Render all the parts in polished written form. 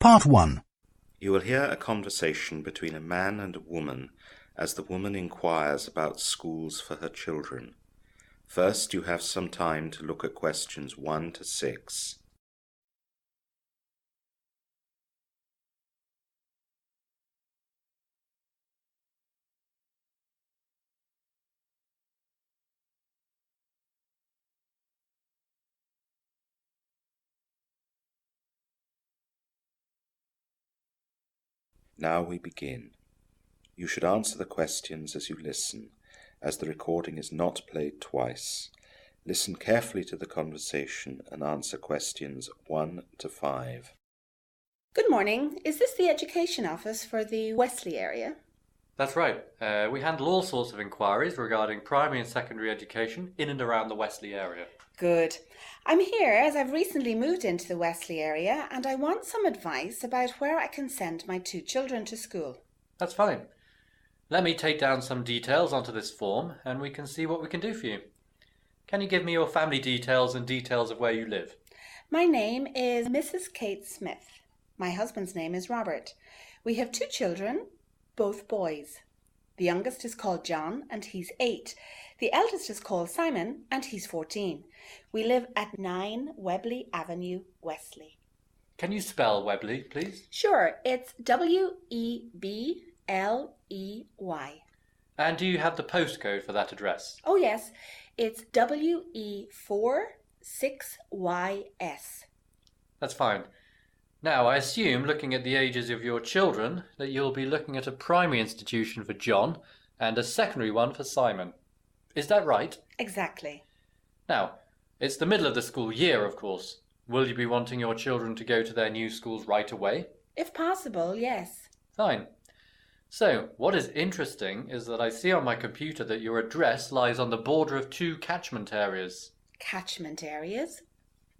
Part 1. You will hear a conversation between a man and a woman as the woman inquires about schools for her children. First, you have some time to look at questions 1 to 6. Now we begin. You should answer the questions as you listen, as the recording is not played twice. Listen carefully to the conversation and answer questions 1 to 5. Good morning. Is this the education office for the Wesley area? That's right. We handle all sorts of inquiries regarding primary and secondary education in and around the Wesley area. Good. I'm here as I've recently moved into the Wesley area and I want some advice about where I can send my 2 children to school. That's fine. Let me take down some details onto this form and we can see what we can do for you. Can you give me your family details and details of where you live? My name is Mrs. Kate Smith. My husband's name is Robert. We have 2 children, both boys. The youngest is called John and he's 8. The eldest is called Simon and he's 14. We live at 9 Webley Avenue, Wesley. Can you spell Webley, please? Sure, it's Webley. And do you have the postcode for that address? Oh yes, it's WE46YS. That's fine. Now, I assume, looking at the ages of your children, that you'll be looking at a primary institution for John and a secondary one for Simon. Is that right? Exactly. Now, it's the middle of the school year, of course. Will you be wanting your children to go to their new schools right away? If possible, yes. Fine. So, what is interesting is that I see on my computer that your address lies on the border of 2 catchment areas. Catchment areas?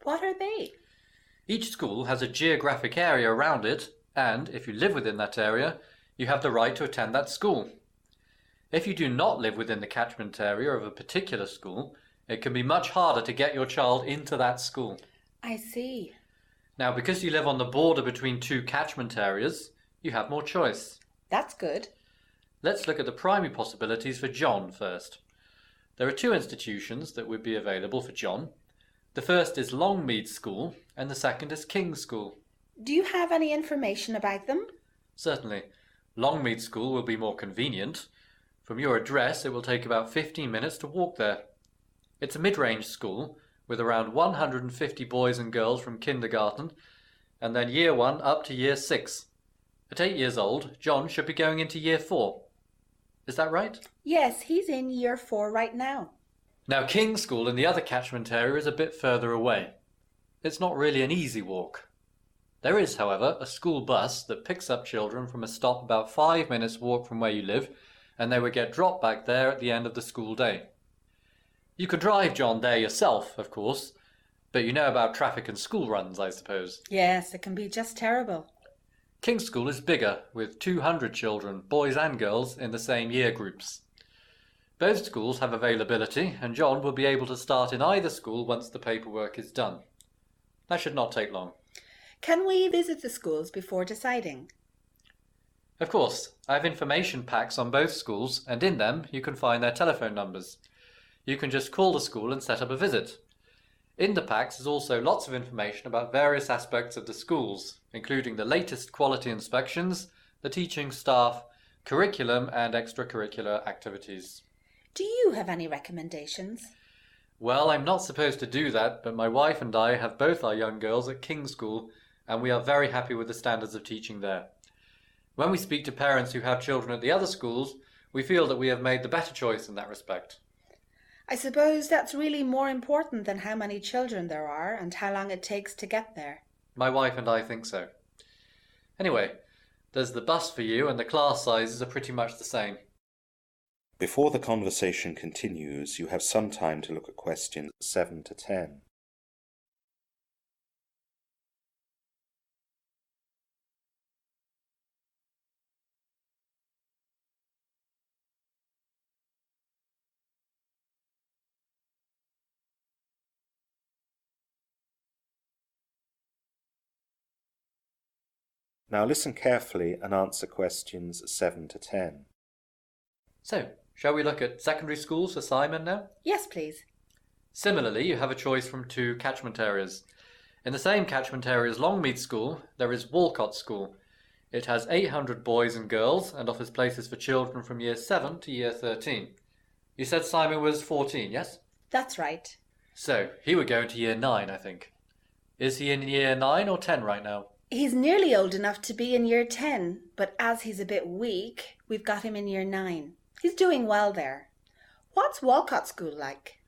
What are they? Each school has a geographic area around it, and if you live within that area, you have the right to attend that school. If you do not live within the catchment area of a particular school, it can be much harder to get your child into that school. I see. Now, because you live on the border between 2 catchment areas, you have more choice. That's good. Let's look at the primary possibilities for John first. There are 2 institutions that would be available for John. The first is Longmead School and the second is King's School. Do you have any information about them? Certainly. Longmead School will be more convenient. From your address, it will take about 15 minutes to walk there. It's a mid-range school with around 150 boys and girls from kindergarten and then year 1 up to year 6. At 8 years old, John should be going into year 4. Is that right? Yes, he's in year 4 right now. Now, King's School in the other catchment area is a bit further away. It's not really an easy walk. There is, however, a school bus that picks up children from a stop about 5 minutes walk from where you live, and they will get dropped back there at the end of the school day. You could drive John there yourself, of course, but you know about traffic and school runs, I suppose. Yes, it can be just terrible. King's School is bigger, with 200 children, boys and girls, in the same year groups. Both schools have availability, and John will be able to start in either school once the paperwork is done. That should not take long. Can we visit the schools before deciding? Of course, I have information packs on both schools, and in them you can find their telephone numbers. You can just call the school and set up a visit. In the packs is also lots of information about various aspects of the schools, including the latest quality inspections, the teaching staff, curriculum and extracurricular activities. Do you have any recommendations? Well, I'm not supposed to do that, but my wife and I have both our young girls at King's School, and we are very happy with the standards of teaching there. When we speak to parents who have children at the other schools, we feel that we have made the better choice in that respect. I suppose that's really more important than how many children there are and how long it takes to get there. My wife and I think so. Anyway, there's the bus for you and the class sizes are pretty much the same. Before the conversation continues, you have some time to look at questions 7 to 10. Now listen carefully and answer questions 7 to 10. So, shall we look at secondary schools for Simon now? Yes, please. Similarly, you have a choice from 2 catchment areas. In the same catchment area as Longmead School, there is Walcott School. It has 800 boys and girls and offers places for children from year 7 to year 13. You said Simon was 14, yes? That's right. So, he would go into year 9, I think. Is he in year 9 or 10 right now? He's nearly old enough to be in year 10, but as he's a bit weak, we've got him in year 9. He's doing well there. What's Walcott School like?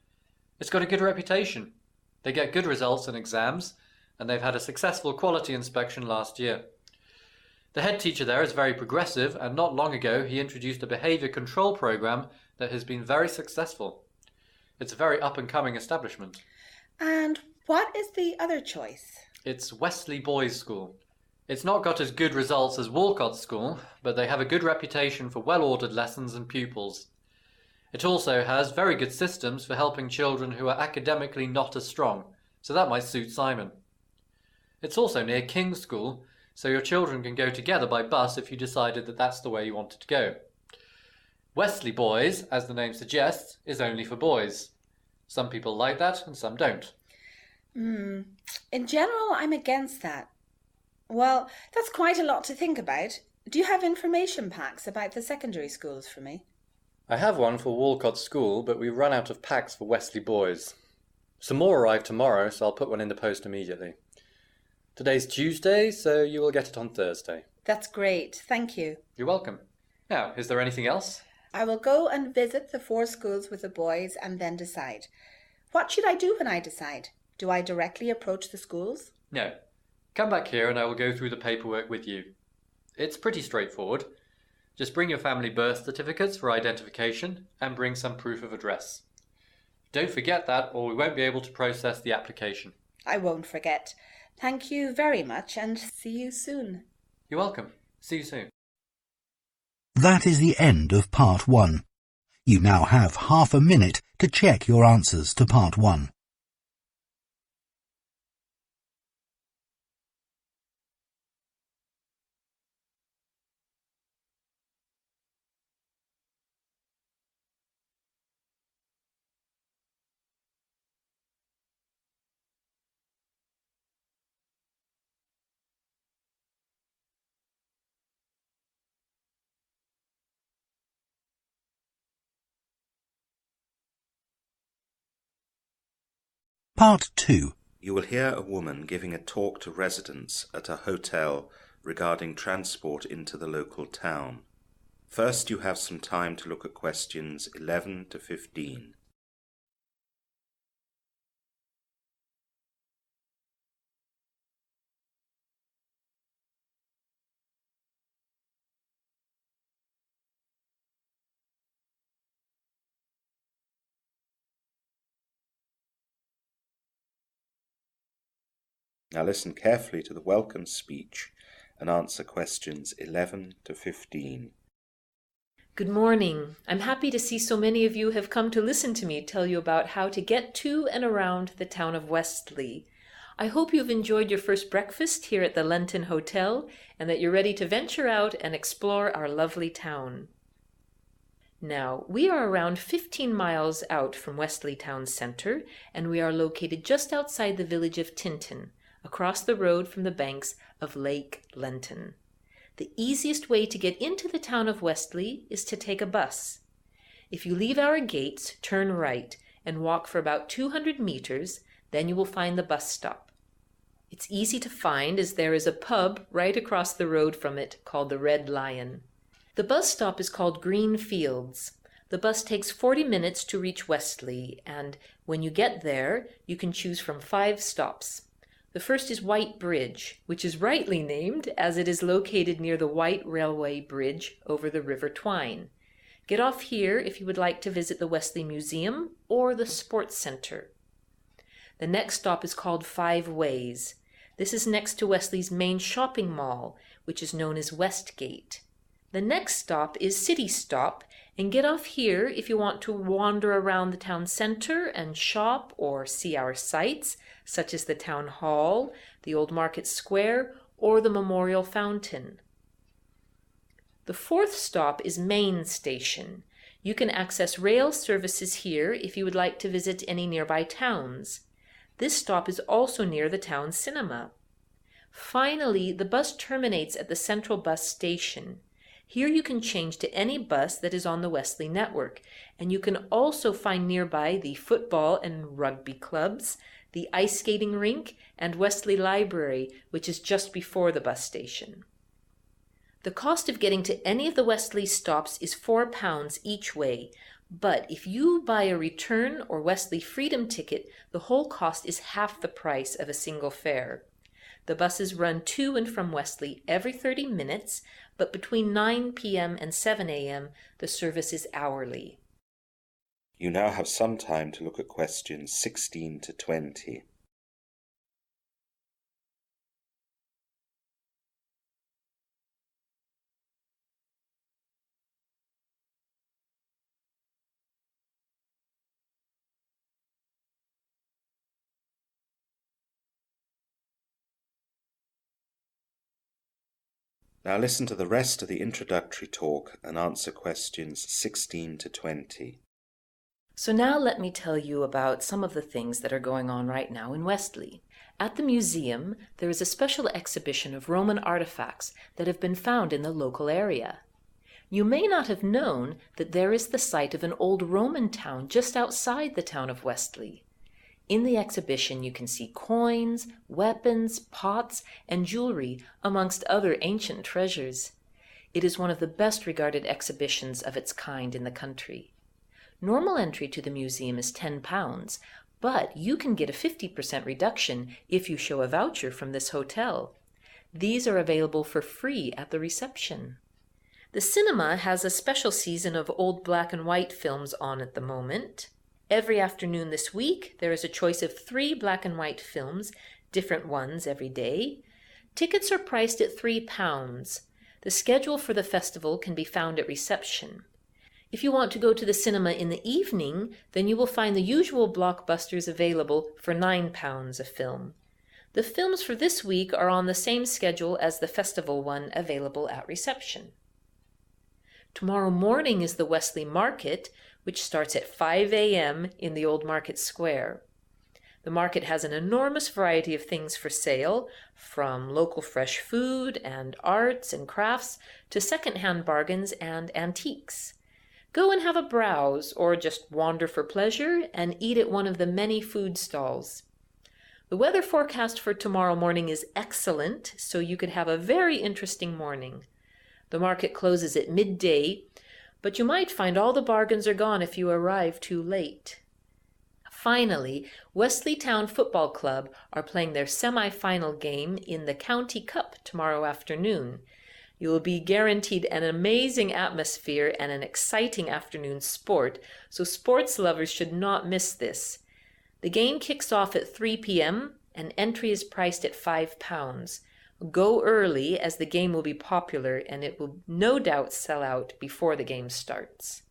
It's got a good reputation. They get good results in exams, and they've had a successful quality inspection last year. The head teacher there is very progressive, and not long ago he introduced a behaviour control program that has been very successful. It's a very up-and-coming establishment. And what is the other choice? It's Wesley Boys' School. It's not got as good results as Walcott School, but they have a good reputation for well-ordered lessons and pupils. It also has very good systems for helping children who are academically not as strong, so that might suit Simon. It's also near King's School, so your children can go together by bus if you decided that that's the way you wanted to go. Wesley Boys, as the name suggests, is only for boys. Some people like that and some don't. In general, I'm against that. Well, that's quite a lot to think about. Do you have information packs about the secondary schools for me? I have one for Walcott School, but we've run out of packs for Wesley Boys. Some more arrive tomorrow, so I'll put one in the post immediately. Today's Tuesday, so you will get it on Thursday. That's great, thank you. You're welcome. Now, is there anything else? I will go and visit the 4 schools with the boys and then decide. What should I do when I decide? Do I directly approach the schools? No. Come back here and I will go through the paperwork with you. It's pretty straightforward. Just bring your family birth certificates for identification and bring some proof of address. Don't forget that or we won't be able to process the application. I won't forget. Thank you very much and see you soon. You're welcome. See you soon. That is the end of part 1. You now have half a minute to check your answers to part 1. Part 2. You will hear a woman giving a talk to residents at a hotel regarding transport into the local town. First, you have some time to look at questions 11 to 15. Now listen carefully to the welcome speech and answer questions 11 to 15. Good morning. I'm happy to see so many of you have come to listen to me tell you about how to get to and around the town of Westley. I hope you've enjoyed your first breakfast here at the Lenton Hotel and that you're ready to venture out and explore our lovely town. Now, we are around 15 miles out from Westley town centre and we are located just outside the village of Tinton, across the road from the banks of Lake Lenton. The easiest way to get into the town of Westley is to take a bus. If you leave our gates, turn right, and walk for about 200 meters, then you will find the bus stop. It's easy to find as there is a pub right across the road from it called the Red Lion. The bus stop is called Green Fields. The bus takes 40 minutes to reach Westley, and when you get there, you can choose from 5 stops. The first is White Bridge, which is rightly named as it is located near the White Railway Bridge over the River Twine. Get off here if you would like to visit the Westley Museum or the Sports Centre. The next stop is called 5 Ways. This is next to Westley's main shopping mall, which is known as Westgate. The next stop is City Stop, and get off here if you want to wander around the town centre and shop or see our sights, such as the town hall, the old market square, or the Memorial Fountain. The fourth stop is Main Station. You can access rail services here if you would like to visit any nearby towns. This stop is also near the town cinema. Finally, the bus terminates at the Central Bus Station. Here you can change to any bus that is on the Wesley network, and you can also find nearby the football and rugby clubs, the ice skating rink, and Wesley Library, which is just before the bus station. The cost of getting to any of the Wesley stops is £4 each way, but if you buy a return or Wesley Freedom ticket, the whole cost is half the price of a single fare. The buses run to and from Wesley every 30 minutes, but between 9 p.m. and 7 a.m. the service is hourly. You now have some time to look at questions 16 to 20. Now listen to the rest of the introductory talk and answer questions 16 to 20. So now let me tell you about some of the things that are going on right now in Wesley. At the museum, there is a special exhibition of Roman artifacts that have been found in the local area. You may not have known that there is the site of an old Roman town just outside the town of Wesley. In the exhibition, you can see coins, weapons, pots, and jewelry, amongst other ancient treasures. It is one of the best regarded exhibitions of its kind in the country. Normal entry to the museum is £10, but you can get a 50% reduction if you show a voucher from this hotel. These are available for free at the reception. The cinema has a special season of old black and white films on at the moment. Every afternoon this week, there is a choice of 3 black and white films, different ones every day. Tickets are priced at £3. The schedule for the festival can be found at reception. If you want to go to the cinema in the evening, then you will find the usual blockbusters available for £9 a film. The films for this week are on the same schedule as the festival one available at reception. Tomorrow morning is the Wesley Market, which starts at 5 a.m. in the Old Market Square. The market has an enormous variety of things for sale, from local fresh food and arts and crafts to second-hand bargains and antiques. Go and have a browse, or just wander for pleasure and eat at one of the many food stalls. The weather forecast for tomorrow morning is excellent, so you could have a very interesting morning. The market closes at midday, but you might find all the bargains are gone if you arrive too late. Finally, Wesley Town Football Club are playing their semi-final game in the County Cup tomorrow afternoon. You will be guaranteed an amazing atmosphere and an exciting afternoon sport, so sports lovers should not miss this. The game kicks off at 3 p.m. and entry is priced at £5. Go early, as the game will be popular and it will no doubt sell out before the game starts.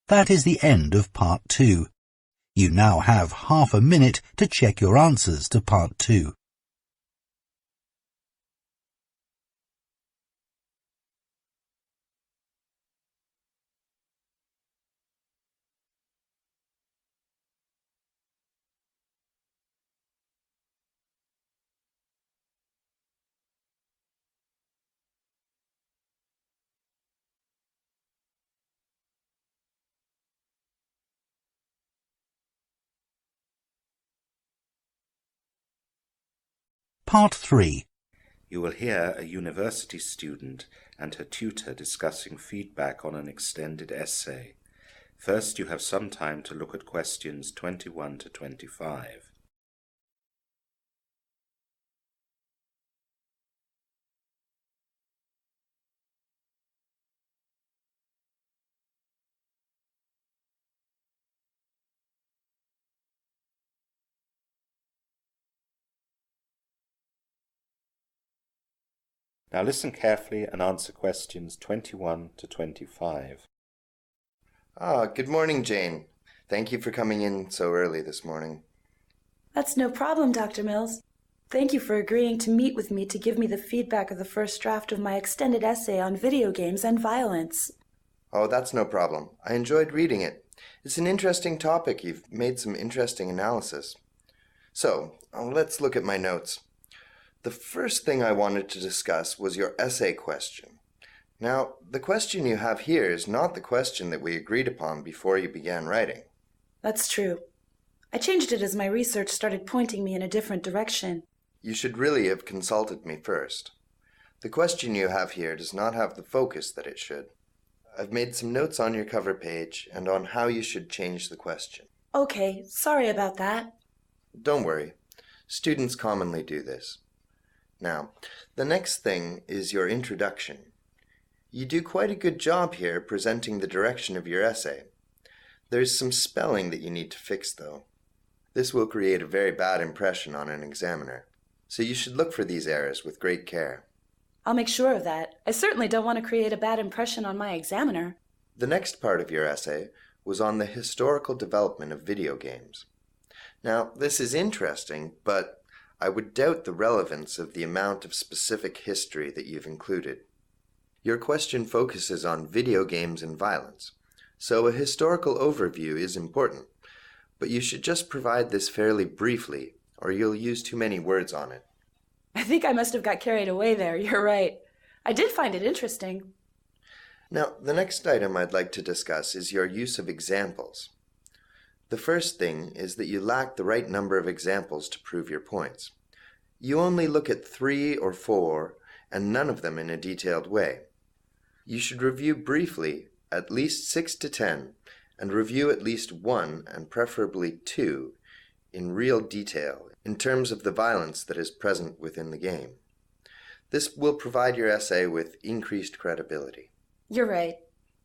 That is the end of Part 2. You now have half a minute to check your answers to Part 2. Part 3. You will hear a university student and her tutor discussing feedback on an extended essay. First, you have some time to look at questions 21 to 25. Now listen carefully and answer questions 21 to 25. Good morning, Jane. Thank you for coming in so early this morning. That's no problem, Dr. Mills. Thank you for agreeing to meet with me to give me the feedback of the first draft of my extended essay on video games and violence. Oh, that's no problem. I enjoyed reading it. It's an interesting topic. You've made some interesting analysis. So, let's look at my notes. The first thing I wanted to discuss was your essay question. Now, the question you have here is not the question that we agreed upon before you began writing. That's true. I changed it as my research started pointing me in a different direction. You should really have consulted me first. The question you have here does not have the focus that it should. I've made some notes on your cover page and on how you should change the question. Okay, sorry about that. Don't worry. Students commonly do this. Now, the next thing is your introduction. You do quite a good job here presenting the direction of your essay. There's some spelling that you need to fix, though. This will create a very bad impression on an examiner, so you should look for these errors with great care. I'll make sure of that. I certainly don't want to create a bad impression on my examiner. The next part of your essay was on the historical development of video games. Now, this is interesting, but I would doubt the relevance of the amount of specific history that you've included. Your question focuses on video games and violence, so a historical overview is important, but you should just provide this fairly briefly, or you'll use too many words on it. I think I must have got carried away there. You're right. I did find it interesting. Now, the next item I'd like to discuss is your use of examples. The first thing is that you lack the right number of examples to prove your points. You only look at 3 or 4, and none of them in a detailed way. You should review briefly at least 6 to 10, and review at least 1 and preferably 2 in real detail in terms of the violence that is present within the game. This will provide your essay with increased credibility. You're right.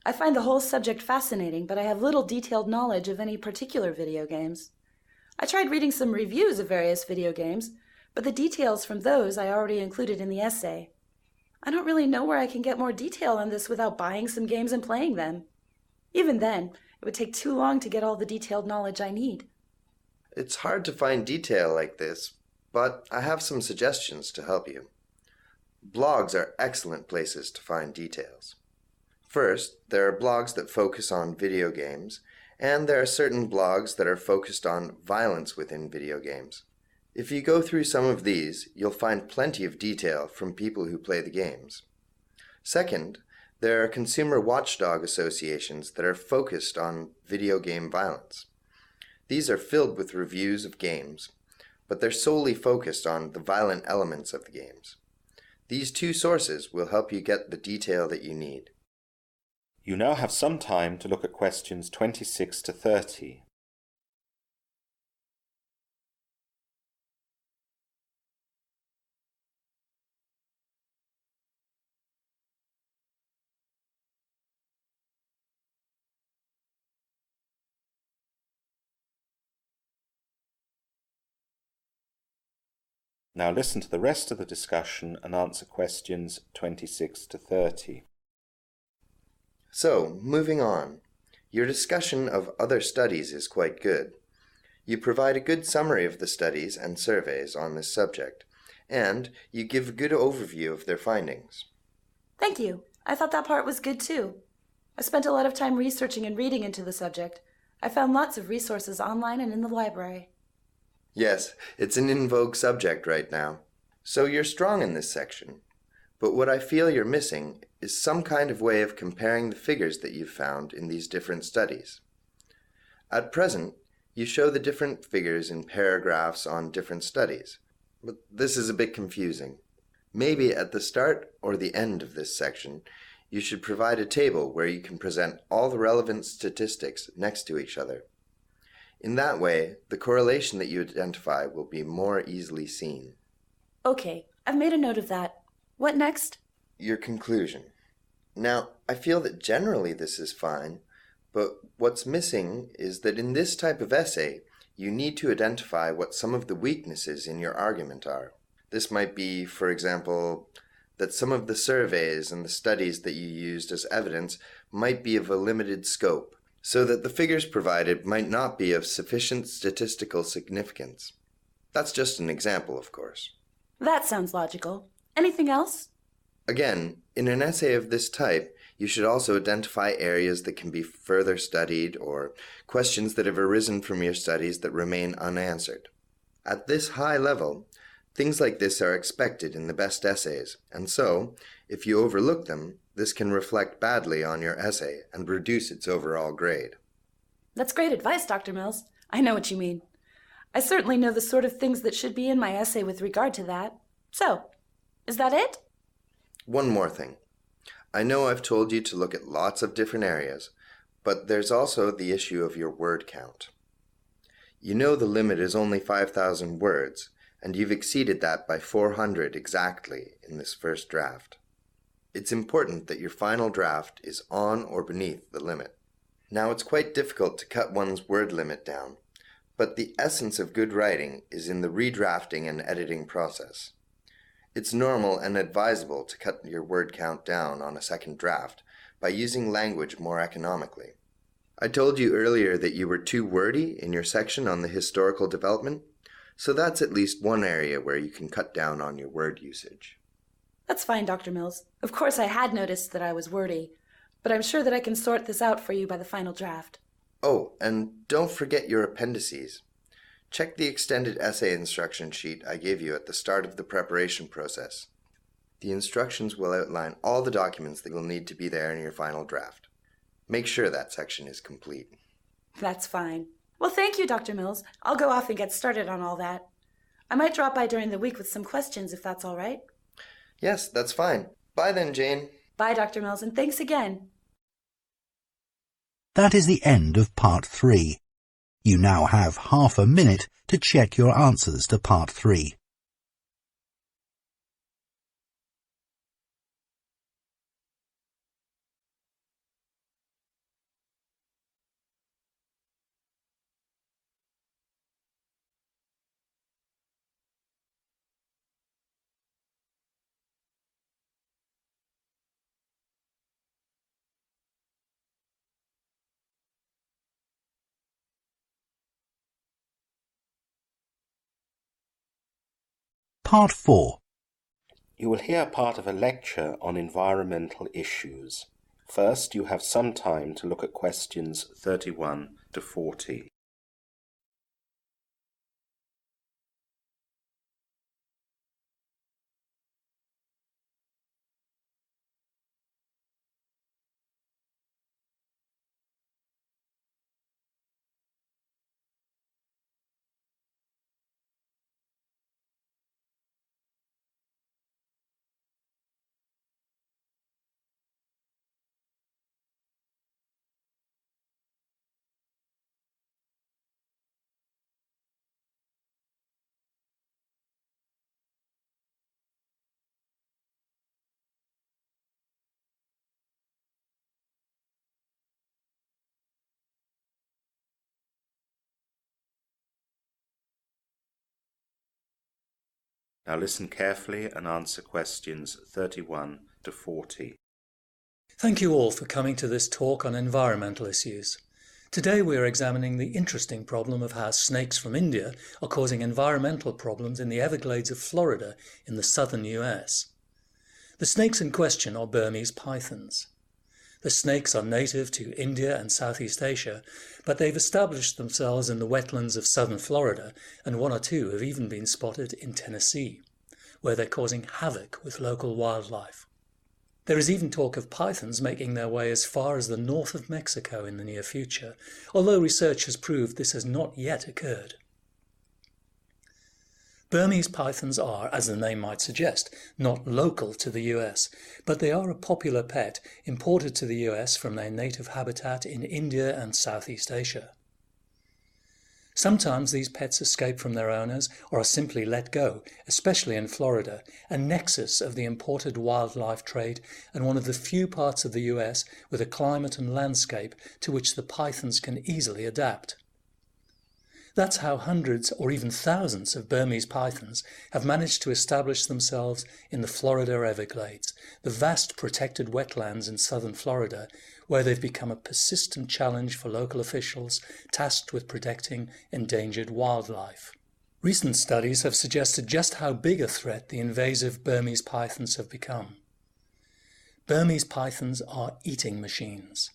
I find the whole subject fascinating, but I have little detailed knowledge of any particular video games. I tried reading some reviews of various video games, but the details from those I already included in the essay. I don't really know where I can get more detail on this without buying some games and playing them. Even then, it would take too long to get all the detailed knowledge I need. It's hard to find detail like this, but I have some suggestions to help you. Blogs are excellent places to find details. First, there are blogs that focus on video games, and there are certain blogs that are focused on violence within video games. If you go through some of these, you'll find plenty of detail from people who play the games. Second, there are consumer watchdog associations that are focused on video game violence. These are filled with reviews of games, but they're solely focused on the violent elements of the games. These two sources will help you get the detail that you need. You now have some time to look at questions 26 to 30. Now listen to the rest of the discussion and answer questions 26 to 30. So, moving on. Your discussion of other studies is quite good. You provide a good summary of the studies and surveys on this subject, and you give a good overview of their findings. Thank you. I thought that part was good too. I spent a lot of time researching and reading into the subject. I found lots of resources online and in the library. Yes, it's an in vogue subject right now. So you're strong in this section. But what I feel you're missing is some kind of way of comparing the figures that you've found in these different studies. At present, you show the different figures in paragraphs on different studies, but this is a bit confusing. Maybe at the start or the end of this section, you should provide a table where you can present all the relevant statistics next to each other. In that way, the correlation that you identify will be more easily seen. Okay, I've made a note of that. What next? Your conclusion. Now, I feel that generally this is fine, but what's missing is that in this type of essay, you need to identify what some of the weaknesses in your argument are. This might be, for example, that some of the surveys and the studies that you used as evidence might be of a limited scope, so that the figures provided might not be of sufficient statistical significance. That's just an example, of course. That sounds logical. Anything else? Again, in an essay of this type, you should also identify areas that can be further studied or questions that have arisen from your studies that remain unanswered. At this high level, things like this are expected in the best essays, and so, if you overlook them, this can reflect badly on your essay and reduce its overall grade. That's great advice, Dr. Mills. I know what you mean. I certainly know the sort of things that should be in my essay with regard to that. So, is that it? One more thing. I know I've told you to look at lots of different areas, but there's also the issue of your word count. You know the limit is only 5,000 words, and you've exceeded that by 400 exactly in this first draft. It's important that your final draft is on or beneath the limit. Now, it's quite difficult to cut one's word limit down, but the essence of good writing is in the redrafting and editing process. It's normal and advisable to cut your word count down on a second draft by using language more economically. I told you earlier that you were too wordy in your section on the historical development, so that's at least one area where you can cut down on your word usage. That's fine, Dr. Mills. Of course, I had noticed that I was wordy, but I'm sure that I can sort this out for you by the final draft. Oh, and don't forget your appendices. Check the extended essay instruction sheet I gave you at the start of the preparation process. The instructions will outline all the documents that will need to be there in your final draft. Make sure that section is complete. That's fine. Well, thank you, Dr. Mills. I'll go off and get started on all that. I might drop by during the week with some questions if that's all right. Yes, that's fine. Bye then, Jane. Bye, Dr. Mills, and thanks again. That is the end of Part 3. You now have half a minute to check your answers to Part 3. Part 4. You will hear part of a lecture on environmental issues. First, you have some time to look at questions 31 to 40. Now listen carefully and answer questions 31 to 40. Thank you all for coming to this talk on environmental issues. Today we are examining the interesting problem of how snakes from India are causing environmental problems in the Everglades of Florida in the southern US. The snakes in question are Burmese pythons. The snakes are native to India and Southeast Asia, but they've established themselves in the wetlands of southern Florida, and one or two have even been spotted in Tennessee, where they're causing havoc with local wildlife. There is even talk of pythons making their way as far as the north of Mexico in the near future, although research has proved this has not yet occurred. Burmese pythons are, as the name might suggest, not local to the US, but they are a popular pet imported to the US from their native habitat in India and Southeast Asia. Sometimes these pets escape from their owners or are simply let go, especially in Florida, a nexus of the imported wildlife trade and one of the few parts of the US with a climate and landscape to which the pythons can easily adapt. That's how hundreds or even thousands of Burmese pythons have managed to establish themselves in the Florida Everglades, the vast protected wetlands in southern Florida, where they've become a persistent challenge for local officials tasked with protecting endangered wildlife. Recent studies have suggested just how big a threat the invasive Burmese pythons have become. Burmese pythons are eating machines.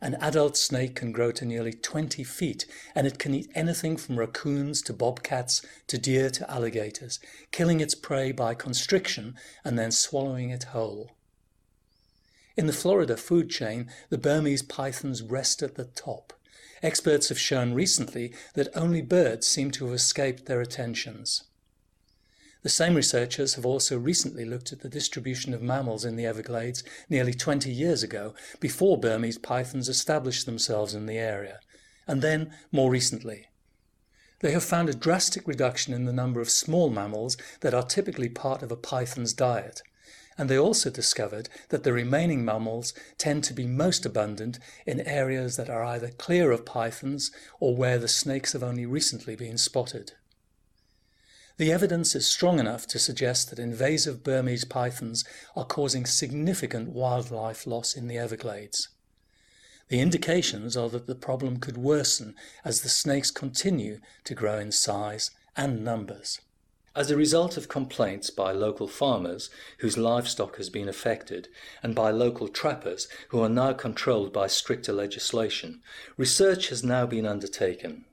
An adult snake can grow to nearly 20 feet, and it can eat anything from raccoons to bobcats to deer to alligators, killing its prey by constriction and then swallowing it whole. In the Florida food chain, the Burmese pythons rest at the top. Experts have shown recently that only birds seem to have escaped their attentions. The same researchers have also recently looked at the distribution of mammals in the Everglades nearly 20 years ago, before Burmese pythons established themselves in the area, and then more recently. They have found a drastic reduction in the number of small mammals that are typically part of a python's diet, and they also discovered that the remaining mammals tend to be most abundant in areas that are either clear of pythons or where the snakes have only recently been spotted. The evidence is strong enough to suggest that invasive Burmese pythons are causing significant wildlife loss in the Everglades. The indications are that the problem could worsen as the snakes continue to grow in size and numbers. As a result of complaints by local farmers whose livestock has been affected, and by local trappers who are now controlled by stricter legislation, research has now been undertaken.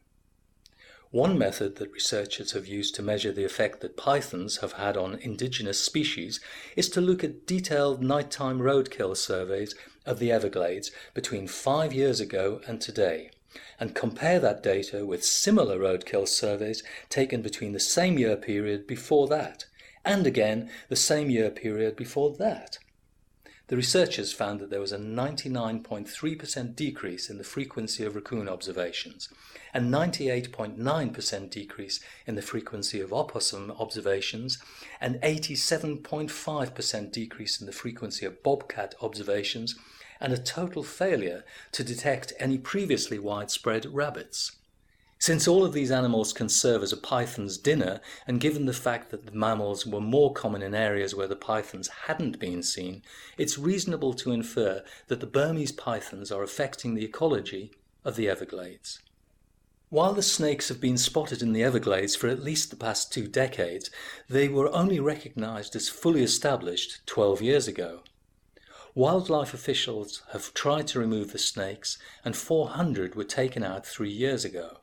One method that researchers have used to measure the effect that pythons have had on indigenous species is to look at detailed nighttime roadkill surveys of the Everglades between 5 years ago and today, and compare that data with similar roadkill surveys taken between the same year period before that, and again the same year period before that. The researchers found that there was a 99.3% decrease in the frequency of raccoon observations, and 98.9% decrease in the frequency of opossum observations, and 87.5% decrease in the frequency of bobcat observations, and a total failure to detect any previously widespread rabbits. Since all of these animals can serve as a python's dinner, and given the fact that the mammals were more common in areas where the pythons hadn't been seen, it's reasonable to infer that the Burmese pythons are affecting the ecology of the Everglades. While the snakes have been spotted in the Everglades for at least the past 2 decades, they were only recognized as fully established 12 years ago. Wildlife officials have tried to remove the snakes, and 400 were taken out 3 years ago.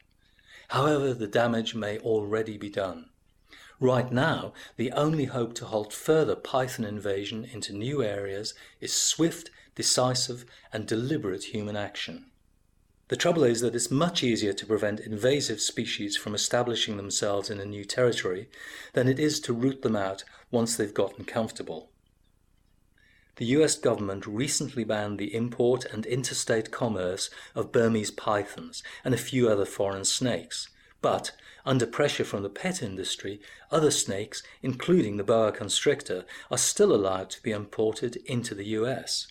However, the damage may already be done. Right now, the only hope to halt further python invasion into new areas is swift, decisive, and deliberate human action. The trouble is that it's much easier to prevent invasive species from establishing themselves in a new territory than it is to root them out once they've gotten comfortable. The US government recently banned the import and interstate commerce of Burmese pythons and a few other foreign snakes. But, under pressure from the pet industry, other snakes, including the boa constrictor, are still allowed to be imported into the US.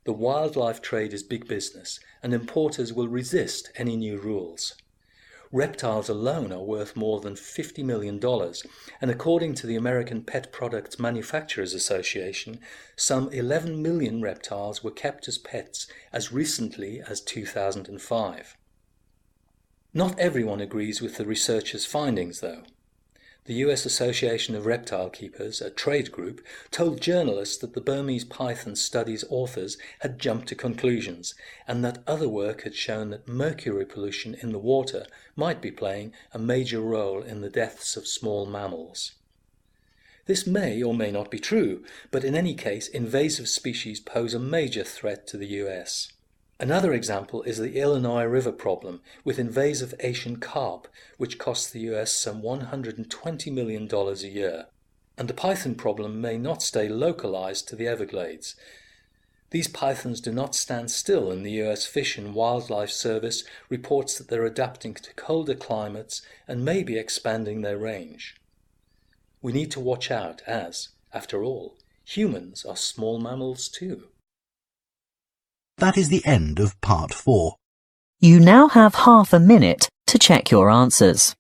The wildlife trade is big business, and importers will resist any new rules. Reptiles alone are worth more than $50 million, and according to the American Pet Products Manufacturers Association, some 11 million reptiles were kept as pets as recently as 2005. Not everyone agrees with the researchers' findings, though. The US Association of Reptile Keepers, a trade group, told journalists that the Burmese python study's authors had jumped to conclusions, and that other work had shown that mercury pollution in the water might be playing a major role in the deaths of small mammals. This may or may not be true, but in any case, invasive species pose a major threat to the US. Another example is the Illinois River problem with invasive Asian carp, which costs the US some $120 million a year. And the python problem may not stay localized to the Everglades. These pythons do not stand still, and the US Fish and Wildlife Service reports that they're adapting to colder climates and may be expanding their range. We need to watch out as, after all, humans are small mammals too. That is the end of part 4. You now have half a minute to check your answers.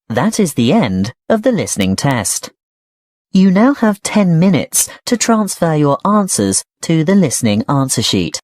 That is the end of the listening test. You now have 10 minutes to transfer your answers to the listening answer sheet.